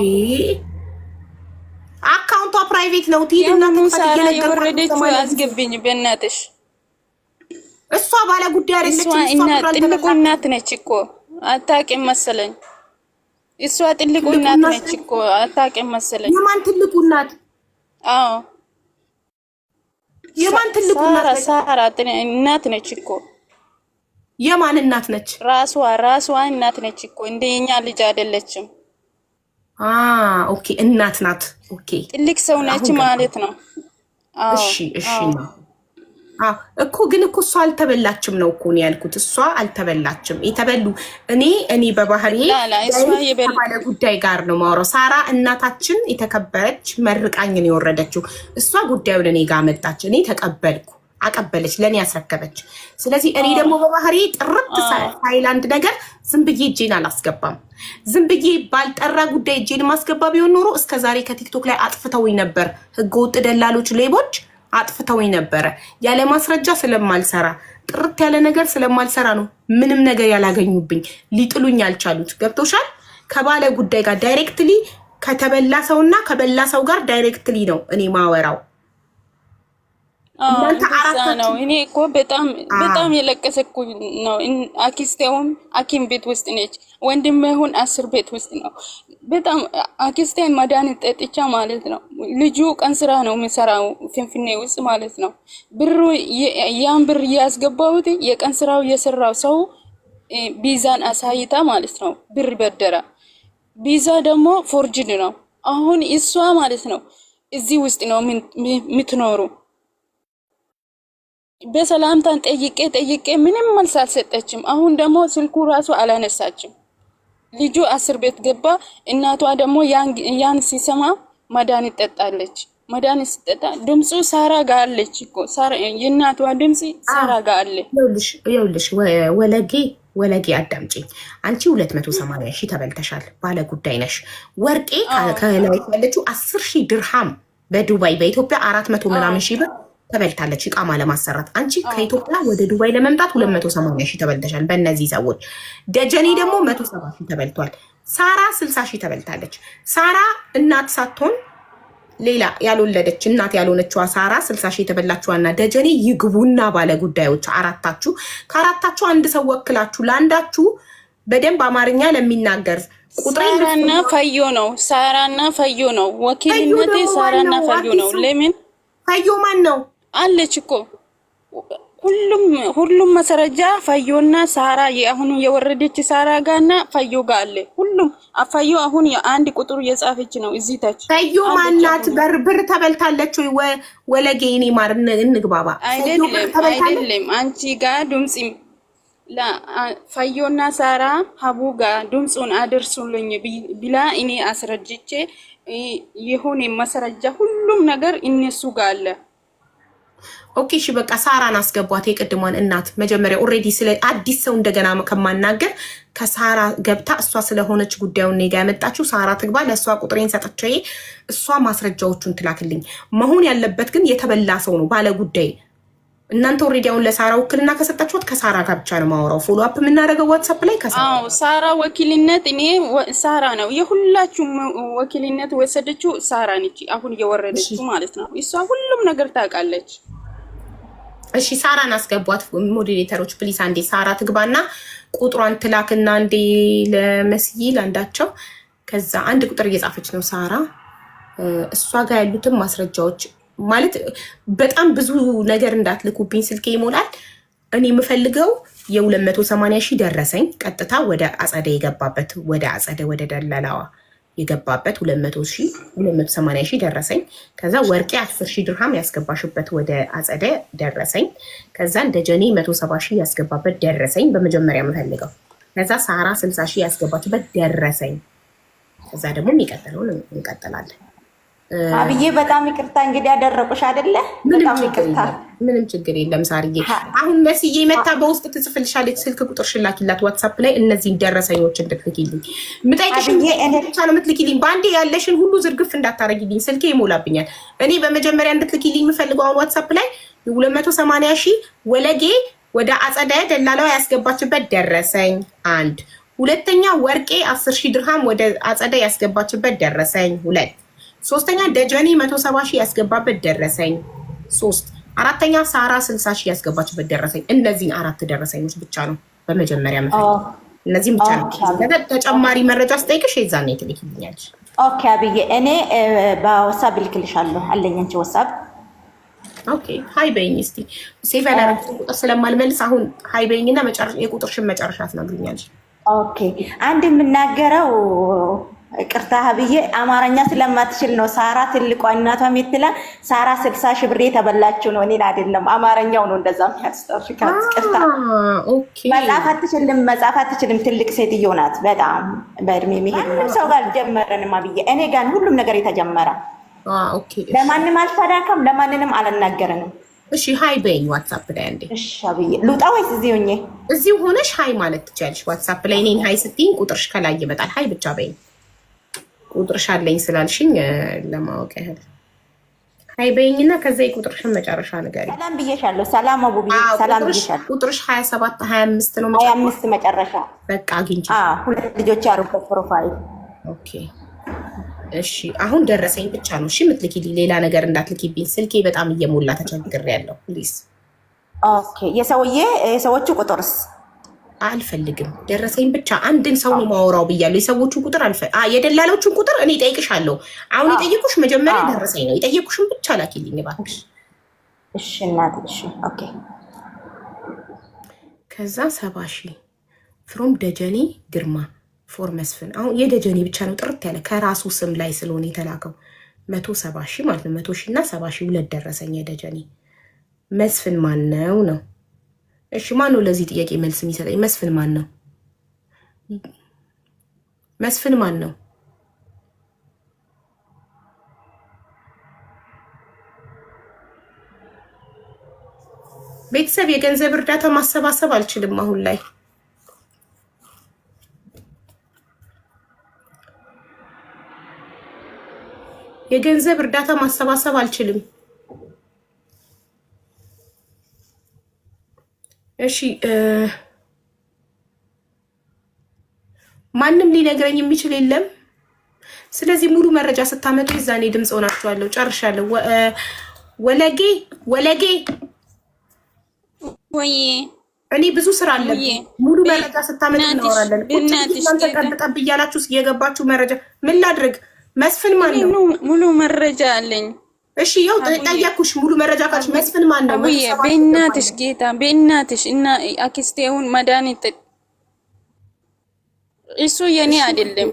B: አካውንቷ ፕራይቬት ነው። ትይድና
C: ሳራ የወረደችው አስገብኝ በእናትሽ።
B: እሷ ባለ ጉዳይ አይደለችም።
C: እሷ ትልቁ እናት ነች እኮ አታውቂም መሰለኝ። እሷ ትልቁ እናት ነች እኮ አታውቂም መሰለኝ።
B: የማን ትልቁ እናት?
C: አዎ
B: የማን ትልቁ እናት?
C: ሳራ እናት ነች እኮ።
B: የማን እናት ነች?
C: ራሷ እናት ነች እኮ። እንደኛ ልጅ አይደለችም።
B: ኦኬ እናት ናት። ኦኬ
C: ትልቅ ሰው ነች ማለት ነው።
B: እሺ እኮ ግን እኮ እሷ አልተበላችም ነው እኮ ነው ያልኩት። እሷ አልተበላችም። የተበሉ እኔ በባህሪ ባለ ጉዳይ ጋር ነው ማውራው። ሳራ እናታችን የተከበረች መርቃኝ ነው የወረደችው። እሷ ጉዳዩን እኔ ጋር መጣች። እኔ ተቀበልኩ፣ አቀበለች፣ ለእኔ ያስረከበች። ስለዚህ እኔ ደግሞ በባህሪ ጥርት ሳይላንድ ነገር ዝም ብዬ እጄን አላስገባም። ዝም ብዬ ባልጠራ ጉዳይ እጄን ማስገባ ቢሆን ኖሮ እስከዛሬ ከቲክቶክ ላይ አጥፍተውኝ ነበር። ህገወጥ ደላሎች፣ ሌቦች አጥፍተውኝ ነበረ። ያለ ማስረጃ ስለማልሰራ ጥርት ያለ ነገር ስለማልሰራ ነው ምንም ነገር ያላገኙብኝ፣ ሊጥሉኝ ያልቻሉት። ገብቶሻል? ከባለ ጉዳይ ጋር ዳይሬክትሊ ከተበላ ሰውና ከበላ ሰው ጋር ዳይሬክትሊ ነው እኔ ማወራው። እናንተ አራታችሁ
C: ነው። እኔ እኮ በጣም የለቀሰኩ ነው። አክስቴውም ሐኪም ቤት ውስጥ ነች። ወንድሜውን 10 ቤት ውስጥ ነው። በጣም አክስቴን መድኃኒት ጠጥቻ ማለት ነው። ልጁ ቀን ስራ ነው የሚሰራው ፍንፍኔ ውስጥ ማለት ነው። ብሩ ያን ብር ያስገባውት የቀን ስራው የሰራው ሰው ቢዛን አሳይታ ማለት ነው ብር በደራ። ቢዛ ደግሞ ፎርጅድ ነው። አሁን እሷ ማለት ነው እዚህ ውስጥ ነው የምትኖሩ። በሰላምታን ጠይቄ ምንም መልስ አልሰጠችም። አሁን ደግሞ ስልኩ ራሱ አላነሳችም። ልጁ 10 ቤት ገባ። እናቷ ደግሞ ያን ሲሰማ መድኃኒት ጠጣለች። መድኃኒት ሲጠጣ ድምፁ ሳራ ጋር አለች እኮ ሳራ የእናቷ ድምጽ ሳራ ጋር አለ።
B: ይኸውልሽ ወለጌ አዳምጪኝ። አንቺ 280 ሺህ ተበልተሻል። ባለ ጉዳይ ነሽ። ወርቄ ከላይ ያለችው 10 ሺህ ድርሃም በዱባይ በኢትዮጵያ 400 ምናምን ሺህ ብር ተበልታለች ኢቃማ ለማሰራት። አንቺ ከኢትዮጵያ ወደ ዱባይ ለመምጣት 280 ሺህ ተበልተሻል በእነዚህ ሰዎች። ደጀኔ ደግሞ 170 ሺህ ተበልቷል። ሳራ 60 ሺህ ተበልታለች። ሳራ እናት ሳትሆን ሌላ ያልወለደች እናት ያልሆነችዋ ሳራ 60 ሺህ የተበላችዋና ደጀኔ ይግቡና ባለ ጉዳዮች አራታችሁ ከአራታችሁ አንድ ሰው ወክላችሁ ለአንዳችሁ በደንብ አማርኛ ለሚናገር
C: ሳራና ፈዮ ነው። ሳራና ፈዮ ነው ወኪልነቴ። ሳራና ፈዮ ነው። ለምን
B: ፈዮ ማን ነው
C: አለች እኮ ሁሉም መሰረጃ ፈዮና ሳራ የአሁኑ የወረደች ሳራ ጋርና ፈዮ ጋር አለ። ሁሉም አፈዮ አሁን አንድ ቁጥር የጻፈች ነው እዚህ ታች።
B: ፈዮ ማናት? ብር ተበልታለች ወይ ወለጌ? እኔ ማር እንግባባ።
C: አይደለም አንቺ ጋር ድምጽ ፈዮና ሳራ ሀቡ ጋር ድምጹን አድርሱልኝ ብላ እኔ አስረጅቼ የሆነ መሰረጃ ሁሉም ነገር እነሱ ጋር አለ።
B: ኦኬ እሺ በቃ ሳራን አስገቧት። የቅድሟን እናት መጀመሪያ ኦሬዲ ስለ አዲስ ሰው እንደገና ከማናገር ከሳራ ገብታ እሷ ስለሆነች ጉዳዩን ኔጋ ያመጣችው ሳራ ትግባ። ለእሷ ቁጥሬን ሰጥቼ እሷ ማስረጃዎቹን ትላክልኝ። መሆን ያለበት ግን የተበላ ሰው ነው ባለ ጉዳይ። እናንተ ኦሬዲ አሁን ለሳራ ወክልና ከሰጣችሁት ከሳራ ጋር ብቻ ነው ማወራው። ፎሎ አፕ የምናደርገው ዋትስአፕ ላይ ከሳራ።
C: አዎ ሳራ ወኪልነት እኔ ሳራ ነው የሁላችሁም ወኪልነት ወሰደችው ሳራ ነች። አሁን የወረደችው ማለት ነው። እሷ ሁሉም ነገር ታውቃለች።
B: እሺ ሳራን አስገቧት ሞዴሬተሮች ፕሊስ። አንዴ ሳራ ትግባና ቁጥሯን ትላክና አንዴ ለመስይ ላንዳቸው። ከዛ አንድ ቁጥር እየጻፈች ነው ሳራ። እሷ ጋር ያሉትን ማስረጃዎች ማለት በጣም ብዙ ነገር እንዳትልኩብኝ ስልኬ ይሞላል። እኔ የምፈልገው የ280 ሺህ ደረሰኝ ቀጥታ ወደ አጸደ የገባበት ወደ ደላላዋ የገባበት 280 ሺህ ደረሰኝ። ከዛ ወርቄ 10 ሺህ ድርሃም ያስገባሽበት ወደ አጸደ ደረሰኝ። ከዛ ደጀኔ 170 ሺህ ያስገባበት ደረሰኝ በመጀመሪያ የምፈልገው። ከዛ ሳራ 60 ሺህ ያስገባችበት ደረሰኝ። ከዛ ደግሞ የሚቀጥለውን እንቀጥላለን።
A: አብዬ በጣም ይቅርታ እንግዲህ ያደረቁሽ አይደለ? በጣም ይቅርታ።
B: ምንም ችግር የለም ሳርዬ። አሁን መስዬ መታ በውስጥ ትጽፍልሻለች። ስልክ ቁጥር ሽላኪላት ዋትስአፕ ላይ እነዚህን ደረሰኞች እንድትልኪልኝ። ምጣይሽን ብቻ ነው የምትልኪልኝ። በአንዴ ያለሽን ሁሉ ዝርግፍ እንዳታረጊልኝ፣ ስልኬ ይሞላብኛል። እኔ በመጀመሪያ እንድትልኪልኝ የምፈልገው አሁን ዋትስአፕ ላይ 280 ሺህ ወለጌ ወደ አጸደ ደላላዋ ያስገባችበት ደረሰኝ አንድ። ሁለተኛ ወርቄ 10 ሺህ ድርሃም ወደ አጸደ ያስገባችበት ደረሰኝ ሁለት። ሶስተኛ ደጀኔ 170 ሺህ ያስገባበት ደረሰኝ 3። አራተኛ ሳራ 60 ሺህ ያስገባችበት ደረሰኝ። እነዚህን 4 ደረሰኞች ብቻ ነው በመጀመሪያ መፈለግ። እነዚህን ብቻ ነው። ተጨማሪ መረጃ ስጠይቅሽ የዛኔ ትልኪልኛለሽ።
A: ኦኬ አብዬ፣ እኔ በዋትስአፕ ልክልሻለሁ። አለኝ አንቺ ዋትስአፕ።
B: ኦኬ ሃይ በይኝ እስቲ። ሴቭ ያደረግኩት ቁጥር ስለማልመልስ አሁን ሃይ በይኝና የቁጥርሽን መጨረሻ ትነግሪኛለሽ።
A: ኦኬ አንድ የምናገረው ቅርታ ሀብዬ አማርኛ ስለማትችል ነው። ሳራ ትልቋ እናቷ የምትላ ሳራ 60 ሺህ ብር የተበላችው ነው። እኔን አይደለም አማርኛው ነው እንደዛ የሚያስጠርካት። ቅርታ መጻፍ አትችልም። ትልቅ ሴትዮ ናት በጣም በእድሜ የሚሄድ ነው። ሰው ጋር አልጀመረንም አብዬ። እኔ ጋር ሁሉም ነገር የተጀመረ ለማንም አልተዳከም፣ ለማንንም አልናገረንም።
B: እሺ ሃይ በይኝ ዋትስአፕ ላይ አንዴ።
A: እሺ አብዬ ልውጣ ወይስ እዚህ ሆኜ?
B: እዚሁ ሆነሽ ሃይ ማለት ትችያለሽ። ዋትስአፕ ላይ እኔን ሃይ ስትይኝ ቁጥርሽ ከላይ ይመጣል። ሃይ ብቻ በይኝ። ቁጥርሽ አለኝ ስላልሽኝ ለማወቅ ያህል ሃይ በይኝና ከዛ የቁጥርሽን መጨረሻ ንገሪኝ።
A: ሰላም ብዬሻለሁ። ሰላም አቡብዬ ሰላም ብዬሻለሁ።
B: ቁጥርሽ 27 25 ነው
A: 25 መጨረሻ።
B: በቃ አግኝቼ
A: 2 ልጆች ያሉበት ፕሮፋይል።
B: ኦኬ እሺ አሁን ደረሰኝ ብቻ ነው እሺ የምትልኪልኝ፣ ሌላ ነገር እንዳትልኪብኝ። ስልኬ በጣም እየሞላ ተቸግሬያለሁ። ፕሊዝ።
A: ኦኬ። የሰዎቹ ቁጥርስ
B: አልፈልግም። ደረሰኝ ብቻ። አንድን ሰው ነው ማወራው ብያለሁ። የሰዎቹን ቁጥር የደላሎቹን ቁጥር እኔ እጠይቅሻለሁ። አሁን የጠየቁሽ መጀመሪያ ደረሰኝ ነው። የጠየቁሽን ብቻ ላኪልኝ እባክሽ።
A: እሺ እናት። እሺ ኦኬ።
B: ከዛ 70,000 ፍሮም ደጀኔ ግርማ ፎር መስፍን። አሁን የደጀኔ ብቻ ነው ጥርት ያለ ከራሱ ስም ላይ ስለሆነ የተላከው 170,000 ማለት ነው። 100,000 እና 70,000 ሁለት ደረሰኝ የደጀኔ። መስፍን ማን ነው ነው? እሺ ማን ነው ለዚህ ጥያቄ መልስ የሚሰጠኝ? መስፍን ማን ነው? መስፍን ማን ነው? ቤተሰብ የገንዘብ እርዳታ ማሰባሰብ አልችልም አሁን ላይ። የገንዘብ እርዳታ ማሰባሰብ አልችልም። እሺ ማንም ሊነግረኝ የሚችል የለም። ስለዚህ ሙሉ መረጃ ስታመጡ የዛኔ ድምፅ ሆናችኋለሁ። ጨርሻለሁ። ወለጌ
C: ወይ
B: እኔ ብዙ ስራ አለ። ሙሉ መረጃ ስታመጡ እናወራለን። እናንተ ቀጥጠብ እያላችሁ የገባችሁ መረጃ ምን ላድርግ? መስፍን ማን ነው?
C: ሙሉ መረጃ አለኝ።
B: እሺ ያው ጠያኩሽ። ሙሉ መረጃ ካለሽ መስፍን ማን ነው?
C: በእናትሽ ጌታ በእናትሽ እና አክስቴውን መድኃኒት እሱ የኔ አይደለም።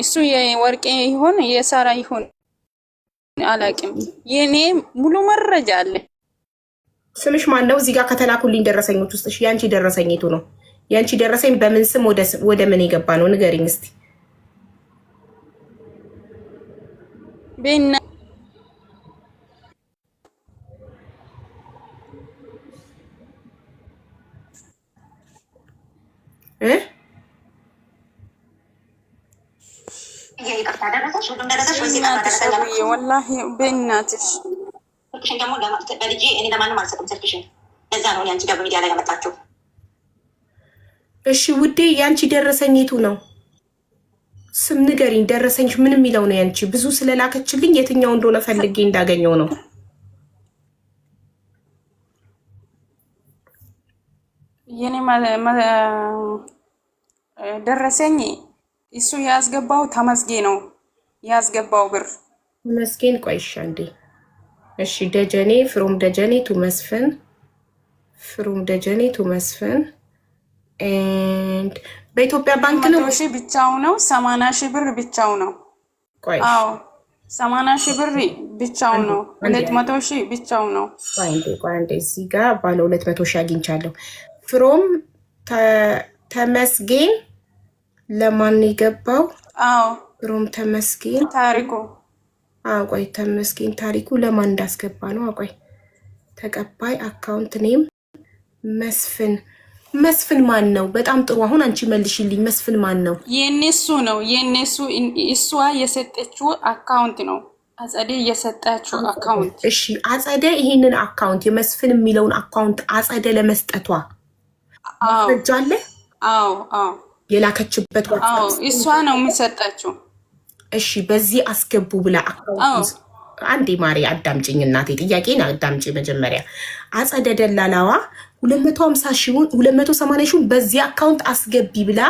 C: እሱ የወርቄ ይሆን የሳራ ይሆን አላውቅም። የኔ ሙሉ መረጃ አለ።
B: ስምሽ ማን ነው? እዚህ ጋር ከተላኩልኝ ደረሰኞች ውስጥ ያንቺ ደረሰኝ የቱ ነው? ያንቺ ደረሰኝ በምን ስም ወደ ምን የገባ ነው? ንገሪኝ እስቲ።
C: ቤና
A: ይቅርታ ደረሰሽ? ሁሉም ደረሰሽ ወይ?
C: ወላሂ በእናትሽ
A: ስልክሽን ደግሞ በልጄ እኔ ለማንም አልሰጥም ስልክሽን። እዛ ነው ያንቺ ጋር በሚዲያ ላይ ያመጣችው።
B: እሺ ውዴ ያንቺ ደረሰኝ የቱ ነው? ስም ንገሪኝ። ደረሰኝሽ ምን የሚለው ነው? ያንቺ ብዙ ስለላከችልኝ የትኛው እንደሆነ ፈልጌ እንዳገኘው ነው።
C: የኔ ደረሰኝ እሱ ያስገባው ተመስጌ ነው ያስገባው ብር
B: መስጌን። ቆይሻ እንዴ እሺ ደጀኔ ፍሮም ደጀኔ ቱ መስፍን ኤንድ በኢትዮጵያ ባንክ ነው።
C: 100,000 ብቻው ነው። 80,000 ብር ብቻው ነው። አዎ 80,000 ብር ብቻው ነው። 200,000 ብቻው ነው።
B: ቆይ እዚህ ጋር ባለ 200,000 አግኝቻለሁ። ፍሮም ተመስጌን ለማን የገባው?
C: አዎ
B: ፍሮም ተመስጌን
C: ታሪኩ።
B: አዎ ቆይ ተመስጌን ታሪኩ ለማን እንዳስገባ ነው? ቆይ ተቀባይ አካውንት ኔም መስፍን ማን ነው? በጣም ጥሩ። አሁን አንቺ መልሽልኝ። መስፍን ማን ነው?
C: የነሱ ነው። እሷ የሰጠችው አካውንት ነው። አጸደ የሰጣችው አካውንት።
B: እሺ አጸደ ይሄንን አካውንት የመስፍን የሚለውን አካውንት አጸደ ለመስጠቷ አለ?
C: አዎ
B: የላከችበት
C: ዋትስአፕ እሷ ነው የሚሰጣችው። እሺ
B: በዚህ አስገቡ ብላ አካውንት። አንዴ ማሪ አዳምጪኝ እናቴ፣ ጥያቄን አዳምጪ መጀመሪያ። አጸደ ደላላዋ 280,000 በዚህ አካውንት አስገቢ ብላ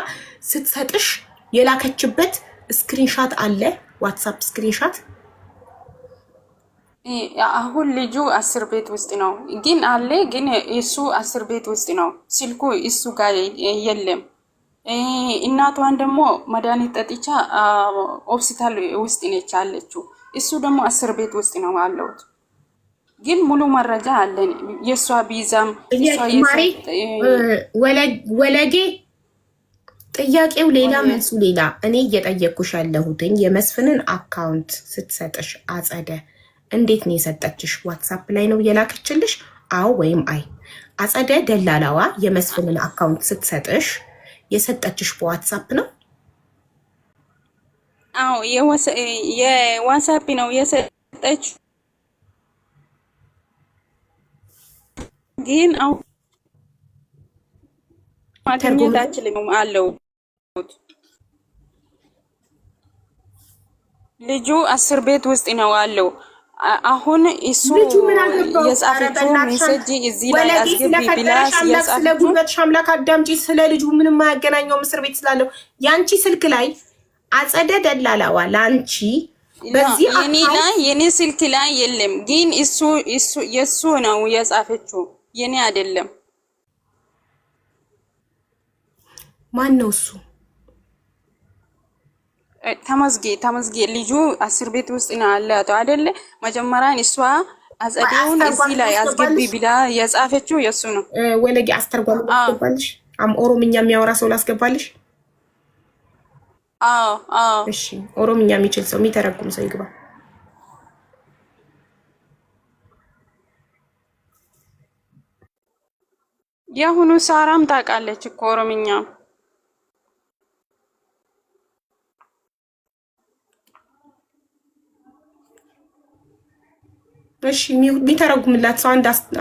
B: ስትሰጥሽ የላከችበት ስክሪንሻት አለ? ዋትስአፕ ስክሪንሻት።
C: አሁን ልጁ 10 ቤት ውስጥ ነው ግን አለ፣ ግን እሱ 10 ቤት ውስጥ ነው። ስልኩ እሱ ጋር የለም። እናቷን ደግሞ መድኃኒት ጠጥቻ ሆስፒታል ውስጥ ነች አለችው። እሱ ደግሞ 10 ቤት ውስጥ ነው አለውት። ግን ሙሉ መረጃ አለን። የሷ ቢዛም
B: ወለጌ ጥያቄው ሌላ መልሱ ሌላ። እኔ እየጠየኩሽ ያለሁትኝ የመስፍንን አካውንት ስትሰጥሽ አጸደ እንዴት ነው የሰጠችሽ? ዋትስአፕ ላይ ነው የላከችልሽ? አዎ ወይም አይ? አጸደ ደላላዋ የመስፍንን አካውንት ስትሰጥሽ የሰጠችሽ በዋትስአፕ ነው?
C: አዎ የዋትስአፕ ነው የሰጠች። ግን አው ማግኘታችን አለው ልጁ 10 ቤት ውስጥ ነው ያለው። አሁን እሱ የጻፈችው ሜሴጅ እዚህ ላይ አስገቢ ብላስ
B: ስለ ጉልበትሽ አምላክ አዳምጪ። ስለ ልጁ ምንም የማያገናኘው እስር ቤት ስላለው ያንቺ ስልክ ላይ አጸደ ደላላዋ ላንቺ በዚህ
C: የኔ ስልክ ላይ የለም፣ ግን የሱ ነው የጻፈችው የኔ አይደለም።
B: ማን ነው እሱ?
C: ተመስጌ ልጁ 10 ቤት ውስጥ ነው ያለው አይደለ? መጀመሪያ እሷ አጸደውን እዚህ ላይ አስገቢ ብላ የጻፈችው የሱ ነው።
B: ወለጌ አስተርጓሚ አስገባልሽ? ኦሮምኛ የሚያወራ ሰው ላስገባልሽ?
C: አዎ
B: እሺ፣ ኦሮምኛ የሚችል ሰው የሚተረጉም ሰው ይግባ።
C: የአሁኑ ሳራም ታውቃለች እኮ ኦሮምኛ።
B: እሺ፣ የሚተረጉምላት ሰው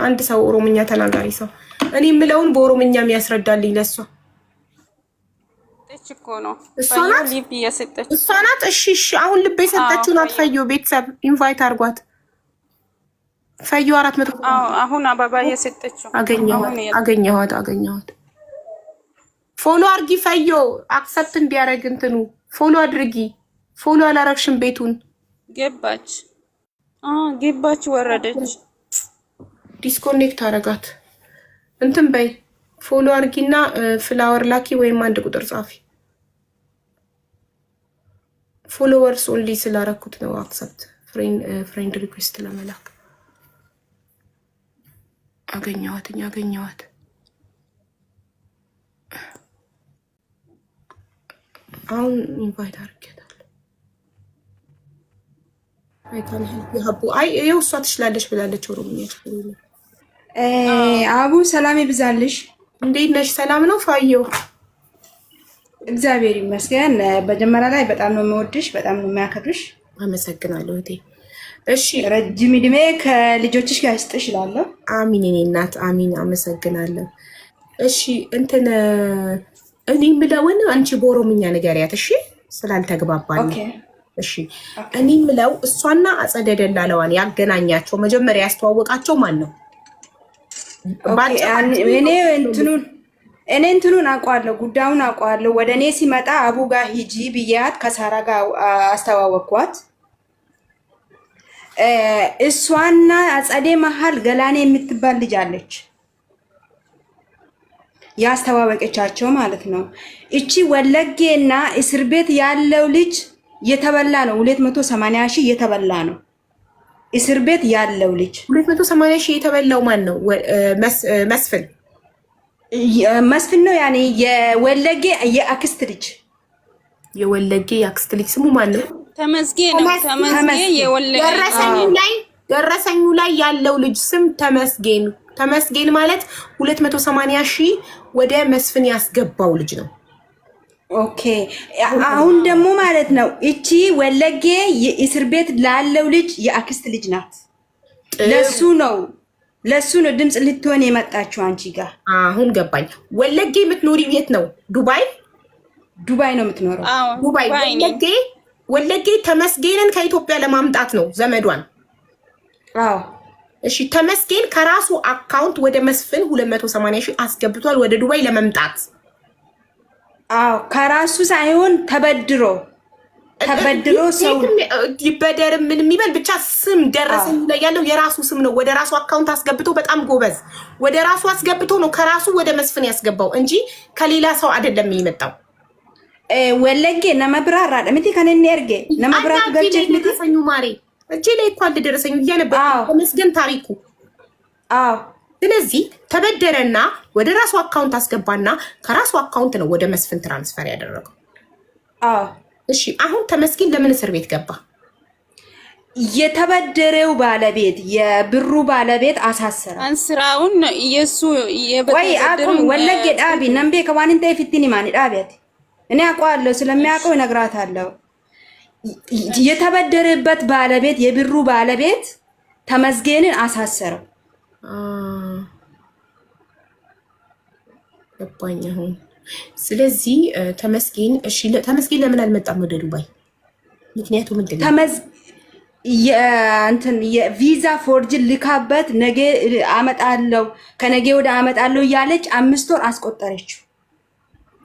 B: አንድ ሰው ኦሮምኛ ተናጋሪ ሰው እኔ የምለውን በኦሮምኛ የሚያስረዳልኝ ለሷ
C: እኮ ነው።
B: እሷ ናት። እሺ፣ አሁን ልብ የሰጠችው ናት። ፈዮ ቤተሰብ ኢንቫይት አድርጓት። ፈዮ 400
C: አሁን አባባ የሰጠችው
B: አገኘኋት። ፎሎ አድርጊ ፈዮ። አክሰፕት እንዲያደርግ እንትኑ ፎሎ አድርጊ። ፎሎ አላረግሽም ቤቱን።
C: ገባች ወረደች።
B: ዲስኮኔክት አረጋት። እንትን በይ ፎሎ አድርጊና ፍላወር ላኪ ወይም አንድ ቁጥር ጻፊ። ፎሎወርስ ኦንሊ ስላረኩት ነው አክሰፕት ፍሬንድ ሪኩዌስት ለመላክ። አገኘኋት። አሁን ኢንቫይት አድርጌታለሁ። ይኸው እሷ ትችላለች ብላለች ኦሮምኛ።
F: አቡ ሰላም ይብዛልሽ።
B: እንዴት ነሽ? ሰላም ነው ፋየው?
F: እግዚአብሔር ይመስገን። በመጀመሪያ ላይ በጣም ነው የምወድሽ፣ በጣም ነው የሚያከብርሽ።
B: አመሰግናለሁ እህቴ። እሺ፣
F: ረጅም ዕድሜ ከልጆችሽ ጋር ይስጥሽ እላለሁ።
B: አሚን የኔ እናት አሚን። አመሰግናለሁ። እሺ፣ እንትን እኔ የምለውን አንቺ በኦሮምኛ ንገሪያት እሺ፣ ስላልተግባባን። እሺ፣ እኔ የምለው እሷና አጸደ ደላለዋን ያገናኛቸው መጀመሪያ ያስተዋወቃቸው ማን ነው?
F: እኔ እንትኑን አውቀዋለሁ፣ ጉዳዩን አውቀዋለሁ። ወደ እኔ ሲመጣ አቡ ጋር ሂጂ ብያት ከሳራ ጋር አስተዋወቅኳት። እሷና አጸዴ መሀል ገላኔ የምትባል ልጅ አለች፣ ያስተዋወቀቻቸው ማለት ነው። እቺ ወለጌና እስር ቤት ያለው ልጅ የተበላ ነው። 280 ሺህ የተበላ ነው እስር ቤት ያለው ልጅ።
B: 280 ሺህ የተበላው ማን ነው?
F: መስፍን ነው። ያኔ የወለጌ የአክስት ልጅ
B: ስሙ ማን ነው?
C: ተመስገን የወለጌ
B: ደረሰኙ ላይ ያለው ልጅ ስም ተመስገን ማለት 280 ሺህ ወደ መስፍን ያስገባው ልጅ ነው።
F: ኦኬ፣ አሁን ደግሞ ማለት ነው እቺ ወለጌ የእስር ቤት ላለው ልጅ የአክስት ልጅ ናት። ለሱ ነው ድምጽ ልትሆን የመጣችው አንቺ ጋር።
B: አሁን ገባኝ። ወለጌ የምትኖሪ የት ነው? ዱባይ
F: ነው የምትኖረው።
B: ዱባይ ወለጌ ተመስገንን ከኢትዮጵያ ለማምጣት ነው ዘመዷን። እሺ፣ ተመስገን ከራሱ አካውንት ወደ መስፍን 280 ሺህ አስገብቷል ወደ ዱባይ ለመምጣት።
F: ከራሱ ሳይሆን ተበድሮ ሰው
B: ይበደር ምን የሚበል ብቻ ስም ደረሰኝ ላይ ያለው የራሱ ስም ነው። ወደ ራሱ አካውንት አስገብቶ በጣም ጎበዝ፣ ወደ ራሱ አስገብቶ ነው ከራሱ ወደ መስፍን ያስገባው እንጂ ከሌላ ሰው አይደለም የመጣው።
F: ወለጌ ነመብራራ ለምቲ ከነኔ እርጌ ነመብራቱ ገጭት
B: ደረሰኙ ማሬ እጄ ላይ እኮ አለ ደረሰኙ እያነበረ ተመስገን ታሪኩ። ስለዚህ ተበደረና ወደ ራሱ አካውንት አስገባና ከራሱ አካውንት ነው ወደ መስፍን ትራንስፈር ያደረገው። እሺ፣ አሁን ተመስገን ለምን እስር ቤት ገባ?
F: የተበደረው ባለቤት የብሩ ባለቤት አሳሰረ።
C: አንስራውን ኢየሱ
F: ወይ አቁም ወለጌ ዳቢ ነምቤ ከዋንንተ ፍትኒ ማን ዳቢያት እኔ አውቀዋለሁ፣ ስለሚያውቀው እነግራታለሁ። የተበደረበት ባለቤት የብሩ ባለቤት ተመስገንን አሳሰረው።
B: ገባኝ አሁን። ስለዚህ ተመስገን ለምን አልመጣም ወደ ዱባይ? ምክንያቱ ምንድነው?
F: የቪዛ ፎርጅን ልካበት ነገ አመጣለሁ ከነገ ወደ አመጣለሁ እያለች 5 ወር አስቆጠረችው።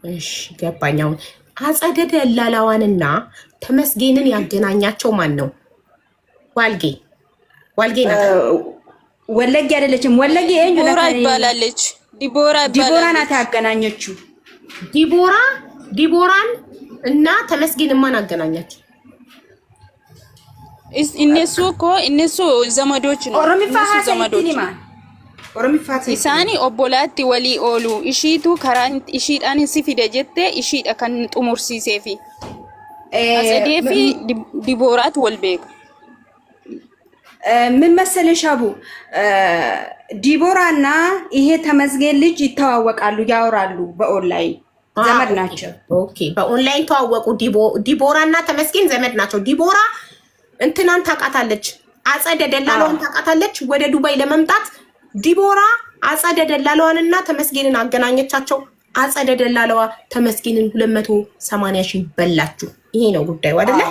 B: እሺ ገባኛው። አጸደ ደላላዋንና ተመስገንን ያገናኛቸው ማን ነው? ዋልጌ ናት።
F: ወለጌ አይደለችም። ወለጌ
C: ዲቦራ ይባላለች። ዲቦራ
F: ናት ያገናኘችው።
B: ዲቦራን እና ተመስገንን ማን አገናኛቸው?
C: እነሱ ዘመዶች ነው። ኢሳኒ ኦቦላቲ ወሊ ኦሉ ኢሺቱ ከራን ኢሺዳን ሲፊደ ጀቴ ኢሺዳ ከን ጡሙርሲሴፊ አጸዴፊ ዲቦራት ወልቤክ
F: ምን መሰለሽ አቡ ዲቦራና ይሄ ተመስገን ልጅ ይተዋወቃሉ፣ ያወራሉ። በኦንላይን ዘመድ ናቸው።
B: ኦኬ በኦንላይን ተዋወቁ። ዲቦራና ተመስገን ዘመድ ናቸው። ዲቦራ እንትናን ታውቃታለች፣ አጸደ ደላላዋን ታውቃታለች። ወደ ዱባይ ለመምጣት ዲቦራ አጸደ ደላላዋንና ተመስገንን አገናኘቻቸው። አጸደ ደላላዋ ተመስገንን 280 ሺህ በላችሁ። ይሄ ነው ጉዳዩ አይደለ?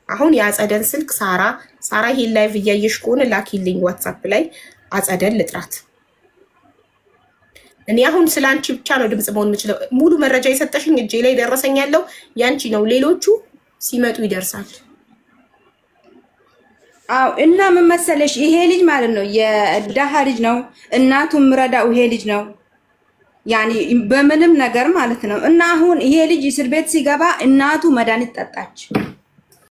B: አሁን የአጸደን ስልክ ሳራ ይሄን ላይቭ እያየሽ ከሆነ ላኪልኝ ዋትስአፕ ላይ አጸደን ልጥራት። እኔ አሁን ስላንቺ ብቻ ነው ድምጽ መሆን የምችለው። ሙሉ መረጃ የሰጠሽኝ እጄ ላይ ደረሰኝ ያለው ያንቺ ነው። ሌሎቹ ሲመጡ ይደርሳል።
F: እና ምን መሰለሽ ይሄ ልጅ ማለት ነው የደሃ ልጅ ነው። እናቱ ምረዳው ይሄ ልጅ ነው ያኒ በምንም ነገር ማለት ነው። እና አሁን ይሄ ልጅ እስር ቤት ሲገባ እናቱ መድኃኒት ጠጣች።